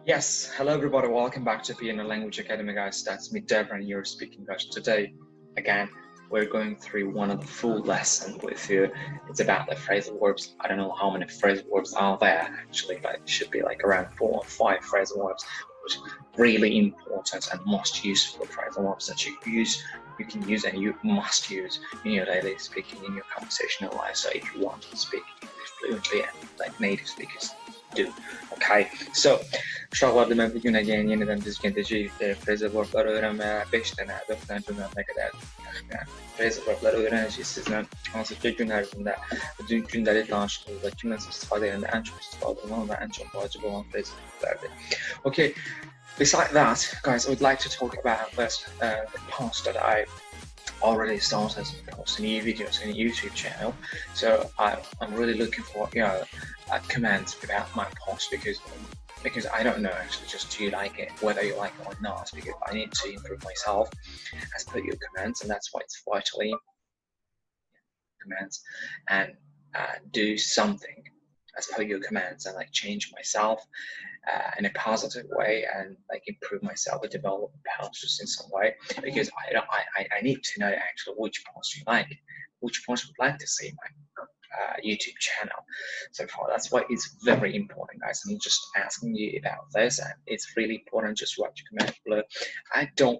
Yes, hello everybody, welcome back to Piano Language Academy, guys. That's me, Devon, you're speaking, guys. Today, again, we're going through one of the full lesson with you. It's about the phrasal verbs. I don't know how many phrasal verbs are there, actually, but it should be like around 4 or 5 phrasal verbs, which are really important and most useful phrasal verbs that you can use and you must use in your daily speaking, in your conversational life. So if you want to speak English fluently and like native speakers do. Okay, so uşaqlarda mən bugün yenidən düzgündəcək phrasal verbləri öyrənməyə 5 dənə, 4 dənə cümləyə qədər phrasal verbləri öyrənəcəyik sizlə. Hansı ki, gün ərzində gündəlik danışıqlarda kimdən istifadə edəndə ən çox istifadə olunan və ən çox vacib olan phrasal verblərdir. Okay, besides that, guys, I would like to talk about this the past that I already started posting new videos on a YouTube channel. So I'm really looking for a comment about my post because I don't know actually, just do you like it, whether you like it or not, because I need to improve myself as per your comments, and that's why it's vitally comments and do something as per your comments and like change myself in a positive way and like improve myself and develop posts in some way, because I need to know actually which post you like, which post would like to see my YouTube channel. So far, that's why it's very important, guys. I'm just asking you about this, and it's really important. Just write your comment below. I don't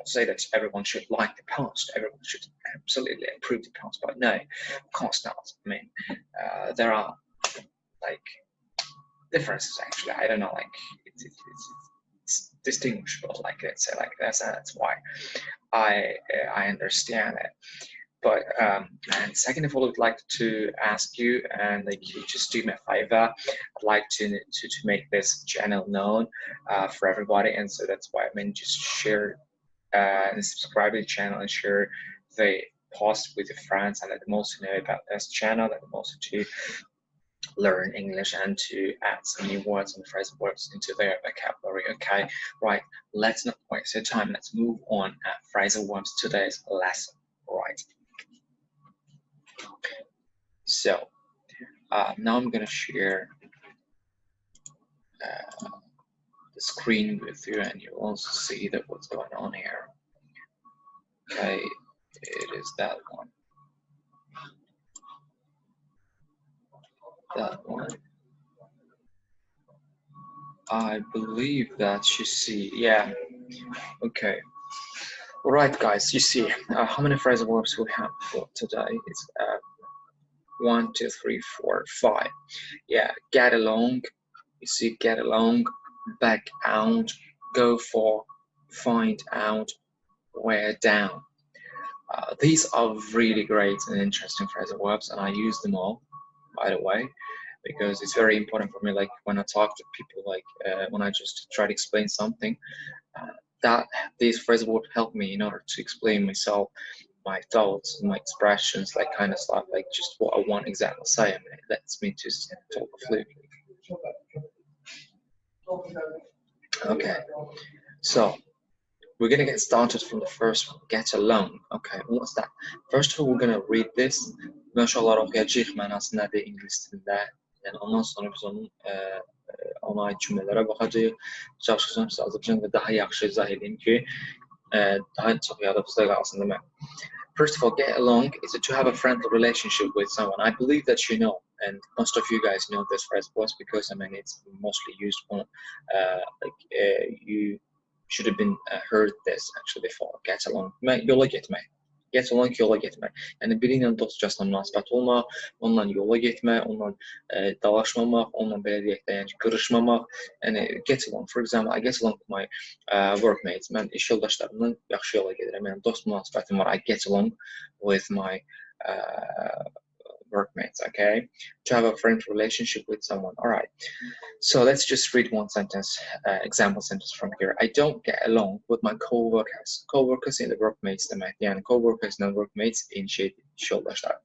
say that everyone should like the post. Everyone should absolutely approve the post, but no, of course not. I mean, there are like differences actually. I don't know, like it's distinguishable, like let's say like this, and that's why I understand it. But and second of all, I'd like to ask you, and like you just do me a favor. I'd like to make this channel known for everybody, and so that's why just share and subscribe to the channel and share the post with your friends, and let them also know about this channel, let them also to learn English and to add some new words and phrasal words into their vocabulary. Okay, right, let's not waste your time, let's move on at phrasal verbs today's lesson. Right, so now I'm gonna share the screen with you, and you'll also see that what's going on here. Okay, it is that one. That one. I believe that you see, yeah. Okay. All right, guys. You see how many phrasal verbs we have for today? It's 1, 2, 3, 4, 5. Yeah, get along. You see, get along, back out, go for, find out, wear down. These are really great and interesting phrasal verbs, and I use them all, by the way, because it's very important for me, like when I talk to people, like when I just try to explain something, that these phrasal verbs help me in order to explain myself, my thoughts, my expressions, like kind of stuff, like just what I want exactly to say. I mean, it lets me to talk fluently. Okay, so we're gonna get started from the first one, get along. Okay, what's that? First of all, we're gonna read this. Maşallah okuyacağıq mənasındadır ingilis dilində. Yəni ondan sonra biz onun ona aid cümlələrə baxacağıq. Çalışacağım sizə Azərbaycanda daha yaxşı izah edeyim ki, daha çox yadınızda qalsın demək. First of all, get along is to have a friendly relationship with someone. I believe that you know, and most of you guys know this phrase was because I mean it's mostly used on you should have been heard this actually before. Get along, yola getmək. Get along, yola getmək. Yəni biri ilə dostcasına münasibət olmaq, onunla yola getmək, onunla dalaşmamaq, onunla belə deyək də, yəni qırışmamaq. Yəni get along. For example, I get along with my workmates. Mən iş yoldaşlarımla yaxşı yola gedirəm. Yəni dost münasibətim var. I get along with my workmates, okay? To have a friendly relationship with someone. All right. So let's just read one sentence, example sentence from here. I don't get along with my co-workers. Co-workers in the workmates demek. Yani co-workers and workmates in yoldaşlar.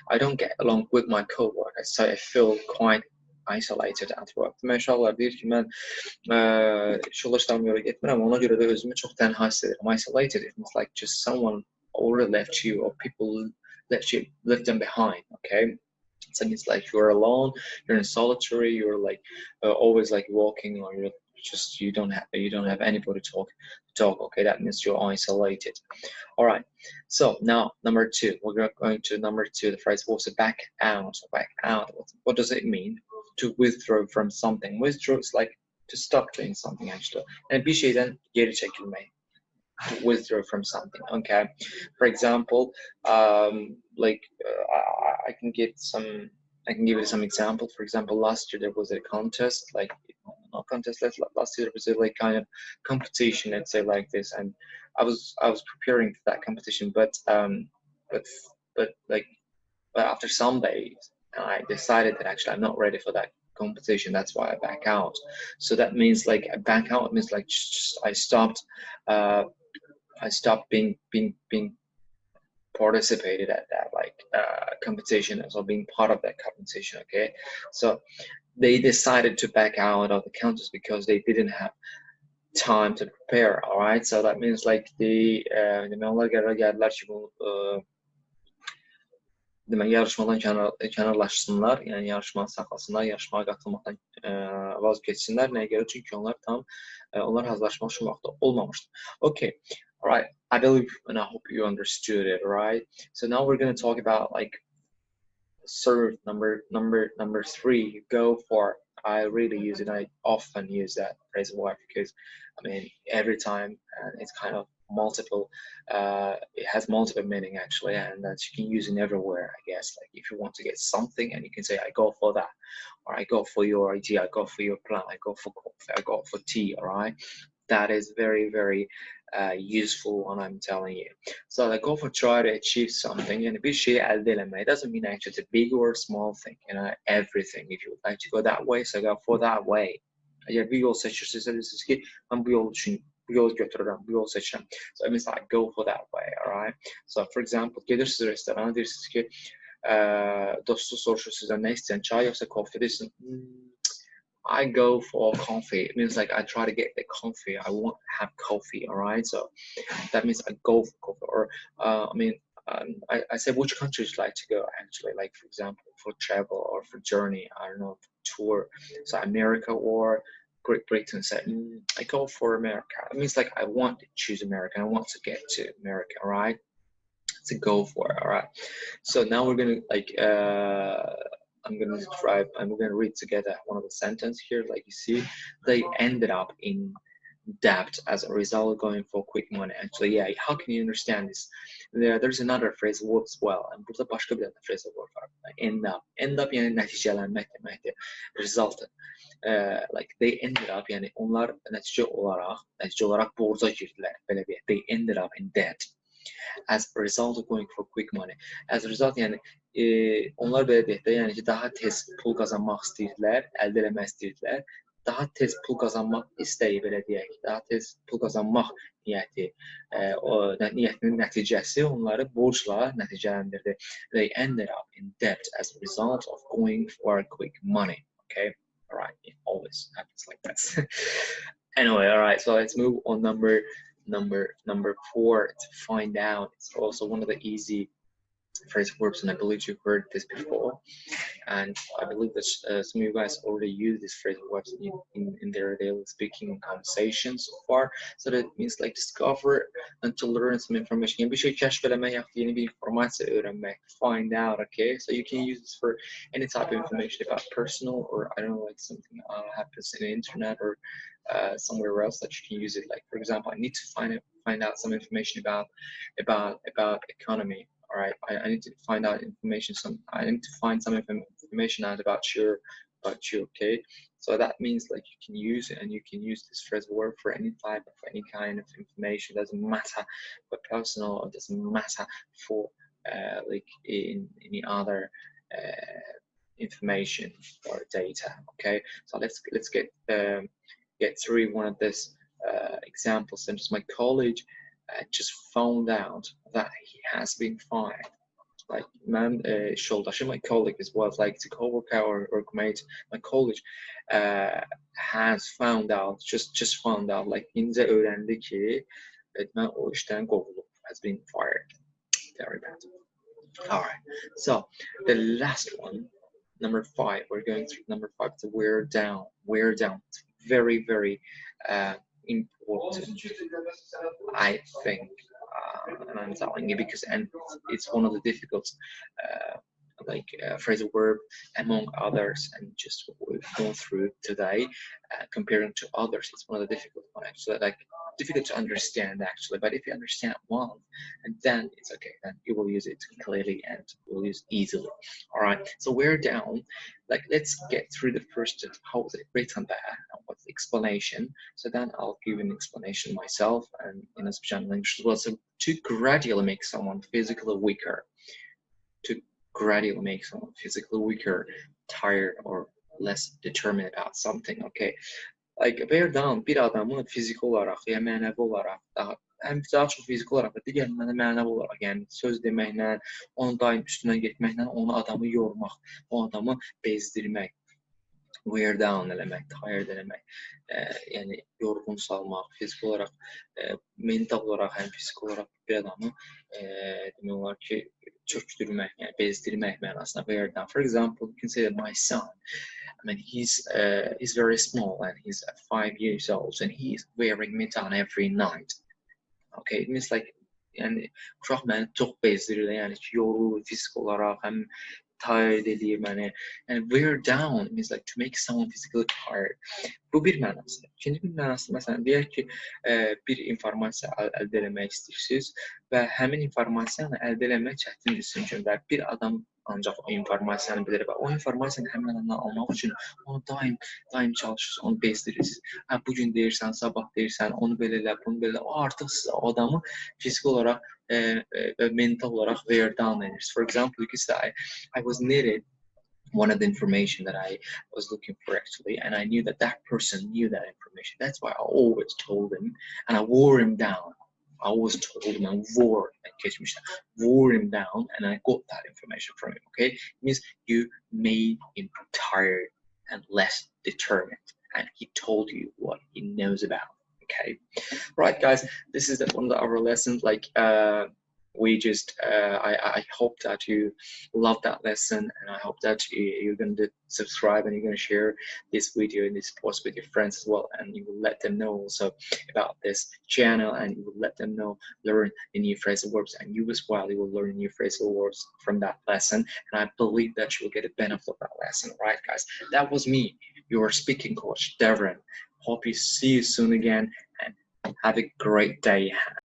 I don't get along with my co-workers, so I feel quite isolated at work. Demək deyir ki, mən yoldaşlarıma görə getmirəm, ona görə də özümü çox tənha hiss edirəm. Isolated, it means like just someone already left you or people left them behind, okay? So it means like you're alone, you're in solitary, you're like always like walking, or you're just you don't have anybody to talk. Okay, that means you're isolated. All right. So now number two, we're going to number two. The phrase was back out. Back out. What does it mean? To withdraw from something. Withdraw is like to stop doing something actually. And bir şeyden geri çekilmek. To withdraw from something. Okay. For example, like I can get some. I can give you some example. For example, last year there was a contest, like not contest. Last year there was a like kind of competition, let's say like this, and I was preparing for that competition, but but like but after some days, I decided that actually I'm not ready for that competition. That's why I back out. So that means like I back out means like just uh, I stopped being participated at that like competition, so being part of that competition. Okay, so they decided to back out of the contest because they didn't have time to prepare. All right, so that means like onlar qərar gəldiler ki bu demək yarışmadan kənarlaşsınlar, yəni yarışmanı saxlasınlar, yarışmaya qatılmaqdan vazgeçsinlər. Nəyə görə? Çünki onlar hazırlaşmaq üçün vaxtı olmamışdı. Okay, all right. I believe and I hope you understood it, right? So now we're going to talk about like serve number three. Go for. I really use it. I often use that phrase word because I mean every time it's kind of multiple. It has multiple meaning actually, and that you can use it everywhere. I guess like if you want to get something, and you can say I go for that, or I go for your idea, I go for your plan, I go for coffee, I go for tea. All right, that is very useful one, I'm telling you. So like go for try to achieve something, and bir şey elde etmek doesn't mean actually it's a big or small thing, everything. If you would like to go that way, so go for that way. Eğer bir yol seçirseniz dersiniz ki ben bu yol için bu yolu götürürüm, bu yol seçirəm. So it means like go for that way, all right? So for example, gelirsiniz restorana, deyirsiniz ki dostu soruşur sizdən nə istəyən, çay yoxsa coffee, deyirsin, I go for coffee. It means like I try to get the coffee. I want to have coffee, all right? So that means I go for coffee. Or I mean, I say which countries like to go actually, like for example, for travel or for journey, I don't know, tour. So America or Great Britain. So I go for America. It means like I want to choose America. I want to get to America, all right? To go for it, all right? So now we're gonna like I'm gonna read together one of the sentence here. Like you see, they ended up in debt as a result of going for quick money. Actually, yeah, how can you understand this? There's another phrase works well, and burada başka bir phrase var. End up yani nəticələnmək deməkdir. Result. Like they ended up yani onlar nəticə olaraq borca girdilər. Belə deyək. They ended up in debt as a result of going for quick money. As a result yəni onlar belə deyək də, yəni ki daha tez pul qazanmaq istəyirdilər, əldə etmək istəyirdilər. Daha tez pul qazanmaq istəyi belə deyək, daha tez pul qazanmaq niyyətinin nəticəsi onları borcla nəticələndirdi. They ended up in debt as a result of going for quick money. Okay, all right, it always happens like this. Anyway, all right, so let's move on number four to find out. It's also one of the easy phrase verbs, and I believe you've heard this before, and I believe that some of you guys already use this phrase verbs in their daily speaking conversation so far. So that means like discover and to learn some information. Yani bir şey keşfetmek, yeni bir informasiya öğrenmek, find out. Okay, so you can use this for any type of information about personal or I don't know, like something happens in the internet or somewhere else that you can use it. Like for example, I need to find out some information about economy. All right, I need to find out information. I need to find some information out about you. Okay, so that means like you can use it, and you can use this phrase word for any type of any kind of information. It doesn't matter for personal, or it doesn't matter for like in any other information or data. Okay, so let's get through one of this examples. And just my colleague just found out that he has been fined. Like man, yoldaşım, my colleague as well, like the co-worker or mate, my colleague has found out, just found out, like incə öğrendi ki, mən o işten kovulub, has been fired. Very bad. All right, so the last one Number 5, we're going through number 5, the wear down. Wear down. It's very, very important, I think, and I'm telling you because, and it's one of the difficult phrasal verb among others, and just what we've gone through today, comparing to others, it's one of the difficult ones actually, like difficult to understand actually, but if you understand one, and then it's okay, then you will use it clearly and will use easily. All right, so we're down, like let's get through the first, how was it written there, what's the explanation, so then I'll give an explanation myself and in a special language as well. So to gradually make someone physically weaker, to gradually make someone physically weaker, tired, or less determined about something. Okay, like wear down bir adamı fizik olarak ya mənəvi olarak daha çox fizik olarak da digər mənəvi olarak, yəni söz deməklə, onu daim üstündən getməklə onu adamı yormaq, o adamı bezdirmək. Wear down eləmək, tired eləmək, yəni yorğun salmaq, fizik olaraq, mental olaraq, həm fizik olaraq bir adamı demək olar ki, çökdürmək, yəni bezdirmək mənasına wear down. For example, you can say that my son, I mean, he's very small and he's 5 years old and he's wearing me down every night. Okay, it means like, yəni uşaq məni çox bezdirir, yəni ki, yorulur fizik olaraq, həm tired edir məni. And wear down means like to make someone physically tired. Bu bir mənası. İkinci bir mənası, məsələn, deyək ki, bir informasiya əldə etmək istəyirsiniz və həmin informasiyanı əldə etmək çətindir sizin üçün və bir adam ancaq o informasiyanı bilir və o informasiyanı həmin adamdan almaq üçün onu daim çalışırsınız, onu bezdirirsiniz. Bu gün deyirsən, sabah deyirsən, onu belə elə, bunu belə elə. O artıq sizə o adamı fizik olaraq və mental olarak wear down edir. For example, you could say, I was needed one of the information that I was looking for actually, and I knew that that person knew that information. That's why I always told him, and I wore him down. I always told him and wore him down, and I got that information from him. Okay, it means you made him tired and less determined, and he told you what he knows about. Okay, right, guys, this is one of our lessons. Like we just I hope that you love that lesson, and I hope that you're going to subscribe and you're going to share this video and this post with your friends as well, and you will let them know also about this channel, and you will let them know, learn the new phrasal verbs, and you as well, you will learn new phrasal verbs from that lesson, and I believe that you will get a benefit of that lesson. Right, guys, that was me, your speaking coach Devon. Hope you see you soon again, and have a great day.